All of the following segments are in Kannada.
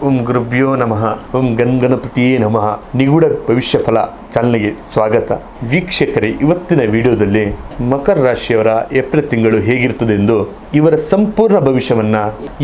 ಓಂ ಗುರುಭ್ಯೋ ನಮಃ. ಓಂ ಗಣಪತಿಯೇ ನಮಃ. ನಿಗೂಢ ಭವಿಷ್ಯ ಫಲ ಚಾನಲ್ಗೆ ಸ್ವಾಗತ. ವೀಕ್ಷಕರೇ, ಇವತ್ತಿನ ವಿಡಿಯೋದಲ್ಲಿ ಮಕರ ರಾಶಿಯವರ ಏಪ್ರಿಲ್ ತಿಂಗಳು ಹೇಗಿರ್ತದೆ ಎಂದು ಇವರ ಸಂಪೂರ್ಣ ಭವಿಷ್ಯವನ್ನ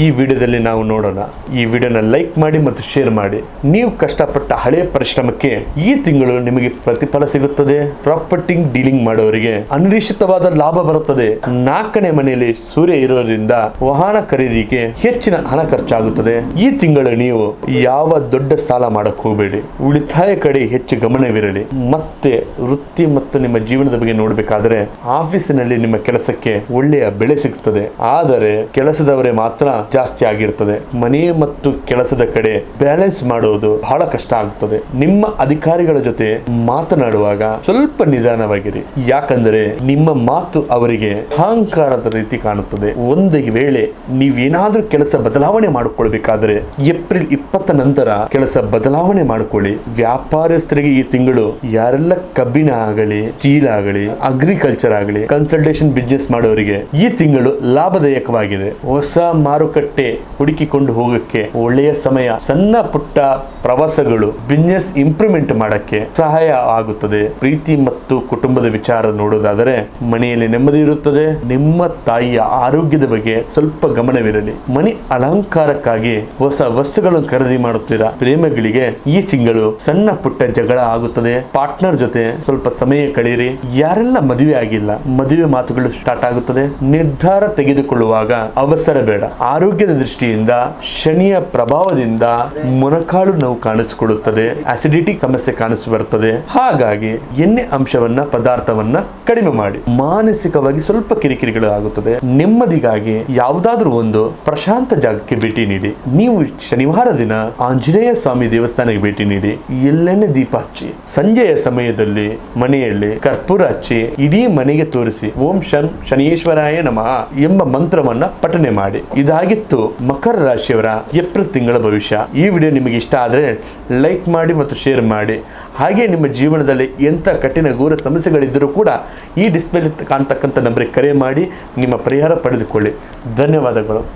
ಈ ವಿಡಿಯೋದಲ್ಲಿ ನಾವು ನೋಡೋಣ. ಈ ವಿಡಿಯೋನ ಲೈಕ್ ಮಾಡಿ ಮತ್ತು ಶೇರ್ ಮಾಡಿ. ನೀವು ಕಷ್ಟಪಟ್ಟ ಹಳೆಯ ಪರಿಶ್ರಮಕ್ಕೆ ಈ ತಿಂಗಳು ನಿಮಗೆ ಪ್ರತಿಫಲ ಸಿಗುತ್ತದೆ. ಪ್ರಾಪರ್ಟಿ ಡೀಲಿಂಗ್ ಮಾಡೋರಿಗೆ ಅನಿರೀಕ್ಷಿತವಾದ ಲಾಭ ಬರುತ್ತದೆ. 4ನೇ ಮನೆಯಲ್ಲಿ ಸೂರ್ಯ ಇರೋದ್ರಿಂದ ವಾಹನ ಖರೀದಿಗೆ ಹೆಚ್ಚಿನ ಹಣ ಖರ್ಚಾಗುತ್ತದೆ. ಈ ತಿಂಗಳು ನೀವು ಯಾವ ದೊಡ್ಡ ಸಾಲ ಮಾಡಕ್ ಹೋಗಬೇಡಿ. ಉಳಿತಾಯ ಕಡೆ ಹೆಚ್ಚು ಗಮನವಿರಲಿ. ಮತ್ತೆ ವೃತ್ತಿ ಮತ್ತು ನಿಮ್ಮ ಜೀವನದ ಬಗ್ಗೆ ನೋಡಬೇಕಾದ್ರೆ ಆಫೀಸಿನಲ್ಲಿ ನಿಮ್ಮ ಕೆಲಸಕ್ಕೆ ಒಳ್ಳೆಯ ಬೆಲೆ ಸಿಗುತ್ತದೆ. ಆದರೆ ಕೆಲಸದವರೇ ಮಾತ್ರ ಜಾಸ್ತಿ ಆಗಿರ್ತದೆ. ಮನೆ ಮತ್ತು ಕೆಲಸದ ಕಡೆ ಬ್ಯಾಲೆನ್ಸ್ ಮಾಡುವುದು ಬಹಳ ಕಷ್ಟ ಆಗುತ್ತದೆ. ನಿಮ್ಮ ಅಧಿಕಾರಿಗಳ ಜೊತೆ ಮಾತನಾಡುವಾಗ ಸ್ವಲ್ಪ ನಿಧಾನವಾಗಿರಿ. ಯಾಕಂದರೆ ನಿಮ್ಮ ಮಾತು ಅವರಿಗೆ ಅಹಂಕಾರದ ರೀತಿ ಕಾಣುತ್ತದೆ. ಒಂದು ವೇಳೆ ನೀವೇನಾದ್ರೂ ಕೆಲಸ ಬದಲಾವಣೆ ಮಾಡಿಕೊಳ್ಬೇಕಾದ್ರೆ ಏಪ್ರಿಲ್ 20 ನಂತರ ಕೆಲಸ ಬದಲಾವಣೆ ಮಾಡಿಕೊಳ್ಳಿ. ವ್ಯಾಪಾರಸ್ಥರಿಗೆ ಈ ತಿಂಗಳು ಯಾರೆಲ್ಲ ಕಬ್ಬಿಣ ಆಗಲಿ, ಸ್ಟೀಲ್ ಆಗಲಿ, ಅಗ್ರಿಕಲ್ಚರ್ ಆಗಲಿ, ಕನ್ಸಲ್ಟೇಷನ್ ಬಿಸ್ನೆಸ್ ಮಾಡೋರಿಗೆ ಈ ತಿಂಗಳು ಲಾಭದಾಯಕವಾಗಿದೆ. ಹೊಸ ಮಾರುಕಟ್ಟೆ ಹುಡುಕಿಕೊಂಡು ಹೋಗಕ್ಕೆ ಒಳ್ಳೆಯ ಸಮಯ. ಸಣ್ಣ ಪುಟ್ಟ ಪ್ರವಾಸಗಳು ಬಿಸ್ನೆಸ್ ಇಂಪ್ರೂವ್ಮೆಂಟ್ ಮಾಡಕ್ಕೆ ಸಹಾಯ ಆಗುತ್ತದೆ. ಪ್ರೀತಿ ಮತ್ತು ಕುಟುಂಬದ ವಿಚಾರ ನೋಡೋದಾದರೆ ಮನೆಯಲ್ಲಿ ನೆಮ್ಮದಿ ಇರುತ್ತದೆ. ನಿಮ್ಮ ತಾಯಿಯ ಆರೋಗ್ಯದ ಬಗ್ಗೆ ಸ್ವಲ್ಪ ಗಮನವಿರಲಿ. ಮನೆ ಅಲಂಕಾರಕ್ಕಾಗಿ ಹೊಸ ವಸ್ತುಗಳನ್ನು ಖರೀದಿ ಮಾಡುತ್ತೀರಾ. ಪ್ರೇಮಿಗಳಿಗೆ ಈ ತಿಂಗಳು ಸಣ್ಣ ಪುಟ್ಟ ಜಗಳ ಆಗುತ್ತದೆ. ಪಾರ್ಟ್ನರ್ ಜೊತೆ ಸ್ವಲ್ಪ ಸಮಯ ಕಳೆಯಿರಿ. ಯಾರೆಲ್ಲ ಮದುವೆ ಆಗಿಲ್ಲ, ಮದುವೆ ಮಾತುಗಳು ಸ್ಟಾರ್ಟ್ ಆಗುತ್ತದೆ. ನಿರ್ಧಾರ ತೆಗೆದುಕೊಳ್ಳುವಾಗ ಅವಸರ ಬೇಡ. ಆರೋಗ್ಯದ ದೃಷ್ಟಿಯಿಂದ ಶನಿಯ ಪ್ರಭಾವದಿಂದ ಮೊಣಕಾಲು ನೋವು ಕಾಣಿಸಿಕೊಳ್ಳುತ್ತದೆ. ಅಸಿಡಿಟಿ ಸಮಸ್ಯೆ ಕಾಣಿಸಿಬರುತ್ತದೆ. ಹಾಗಾಗಿ ಎಣ್ಣೆ ಅಂಶವನ್ನ, ಪದಾರ್ಥವನ್ನ ಕಡಿಮೆ ಮಾಡಿ. ಮಾನಸಿಕವಾಗಿ ಸ್ವಲ್ಪ ಕಿರಿಕಿರಿಗಳು ಆಗುತ್ತದೆ. ನೆಮ್ಮದಿಗಾಗಿ ಯಾವುದಾದ್ರೂ ಒಂದು ಪ್ರಶಾಂತ ಜಾಗಕ್ಕೆ ಭೇಟಿ ನೀಡಿ. ನೀವು ಶನಿವಾರ ದಿನ ಆಂಜನೇಯ ಸ್ವಾಮಿ ದೇವಸ್ಥಾನಕ್ಕೆ ಭೇಟಿ ನೀಡಿ. ಎಲ್ಲೆಣ್ಣೆ ದೀಪ ಹಚ್ಚಿ. ಸಂಜೆಯ ಸಮಯದಲ್ಲಿ ಮನೆಯಲ್ಲಿ ಕರ್ಪೂರ ಹಚ್ಚಿ ಇಡೀ ಮನೆಗೆ ತೋರಿಸಿ ಓಂ ಶನೀಶ್ವರಾಯ ನಮಃ ಎಂಬ ಮಂತ್ರವನ್ನ ಪಠನೆ ಮಾಡಿ. ಇದಾಗಿತ್ತು ಮಕರ ರಾಶಿಯವರ ಏಪ್ರಿಲ್ ತಿಂಗಳ ಭವಿಷ್ಯ. ಈ ವಿಡಿಯೋ ನಿಮಗೆ ಇಷ್ಟ ಆದರೆ ಲೈಕ್ ಮಾಡಿ ಮತ್ತು ಶೇರ್ ಮಾಡಿ. ಹಾಗೆ ನಿಮ್ಮ ಜೀವನದಲ್ಲಿ ಎಂಥ ಕಠಿಣ ಘೋರ ಸಮಸ್ಯೆಗಳಿದ್ದರೂ ಕೂಡ ಈ ಡಿಸ್ಪ್ಲೇ ಕಾಣ್ತಕ್ಕಂಥ ನಂಬರಿಗೆ ಕರೆ ಮಾಡಿ ನಿಮ್ಮ ಪರಿಹಾರ ಪಡೆದುಕೊಳ್ಳಿ. ಧನ್ಯವಾದಗಳು.